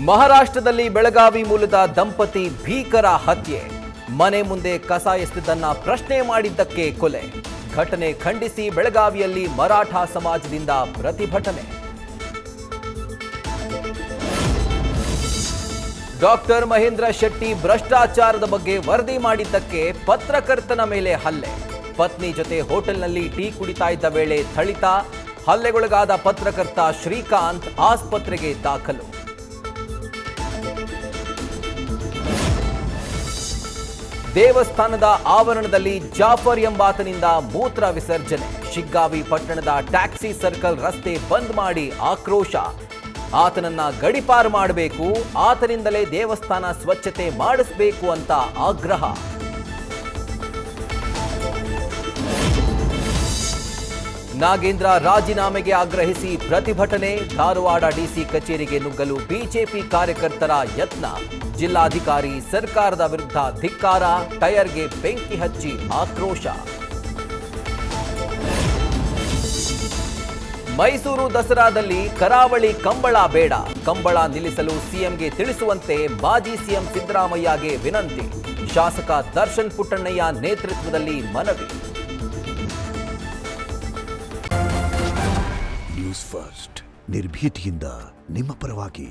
ಮಹಾರಾಷ್ಟ್ರದಲ್ಲಿ ಬೆಳಗಾವಿ ಮೂಲದ ದಂಪತಿ ಭೀಕರ ಹತ್ಯೆ. ಮನೆ ಮುಂದೆ ಕಸ ಎಸೆದಿದ್ದನ್ನ ಪ್ರಶ್ನೆ ಮಾಡಿದ್ದಕ್ಕೆ ಕೊಲೆ. ಘಟನೆ ಖಂಡಿಸಿ ಬೆಳಗಾವಿಯಲ್ಲಿ ಮರಾಠ ಸಮಾಜದಿಂದ ಪ್ರತಿಭಟನೆ. ಡಾಕ್ಟರ್ ಮಹೇಂದ್ರ ಶೆಟ್ಟಿ ಭ್ರಷ್ಟಾಚಾರದ ಬಗ್ಗೆ ವರದಿ ಮಾಡಿದ್ದಕ್ಕೆ ಪತ್ರಕರ್ತನ ಮೇಲೆ ಹಲ್ಲೆ. ಪತ್ನಿ ಜೊತೆ ಹೋಟೆಲ್ನಲ್ಲಿ ಟೀ ಕುಡಿತಾ ಇದ್ದ ವೇಳೆ ಥಳಿತ. ಹಲ್ಲೆಗೊಳಗಾದ ಪತ್ರಕರ್ತ ಶ್ರೀಕಾಂತ್ ಆಸ್ಪತ್ರೆಗೆ ದಾಖಲು. ದೇವಸ್ಥಾನದ ಆವರಣದಲ್ಲಿ ಜಾಫರ್ ಎಂಬಾತನಿಂದ ಮೂತ್ರ ವಿಸರ್ಜನೆ. ಶಿಗ್ಗಾವಿ ಪಟ್ಟಣದ ಟ್ಯಾಕ್ಸಿ ಸರ್ಕಲ್ ರಸ್ತೆ ಬಂದ್ ಮಾಡಿ ಆಕ್ರೋಶ. ಆತನನ್ನ ಗಡಿಪಾರು ಮಾಡಬೇಕು, ಆತನಿಂದಲೇ ದೇವಸ್ಥಾನ ಸ್ವಚ್ಛತೆ ಮಾಡಿಸಬೇಕು ಅಂತ ಆಗ್ರಹ. ನಾಗೇಂದ್ರ ರಾಜೀನಾಮೆಗೆ ಆಗ್ರಹಿಸಿ ಪ್ರತಿಭಟನೆ. ಧಾರವಾಡ ಡಿಸಿ ಕಚೇರಿಗೆ ನುಗ್ಗಲು ಬಿಜೆಪಿ ಕಾರ್ಯಕರ್ತರ ಯತ್ನ. ಜಿಲ್ಲಾಧಿಕಾರಿ ಸರ್ಕಾರದ ವಿರುದ್ಧ ಧಿಕ್ಕಾರ. ಟೈರ್ಗೆ ಬೆಂಕಿ ಹಚ್ಚಿ ಆಕ್ರೋಶ. ಮೈಸೂರು ದಸರಾದಲ್ಲಿ ಕರಾವಳಿ ಕಂಬಳ ಬೇಡ. ಕಂಬಳ ನಿಲ್ಲಿಸಲು ಸಿಎಂಗೆ ತಿಳಿಸುವಂತೆ ಮಾಜಿ ಸಿಎಂ ಸಿದ್ದರಾಮಯ್ಯಗೆ ವಿನಂತಿ. ಶಾಸಕ ದರ್ಶನ್ ಪುಟ್ಟಣ್ಣಯ್ಯ ನೇತೃತ್ವದಲ್ಲಿ ಮನವಿ. ನ್ಯೂಸ್ ಫಸ್ಟ್ ನಿರ್ಭೀತಿಯಿಂದ ನಿಮ್ಮ ಪರವಾಗಿ.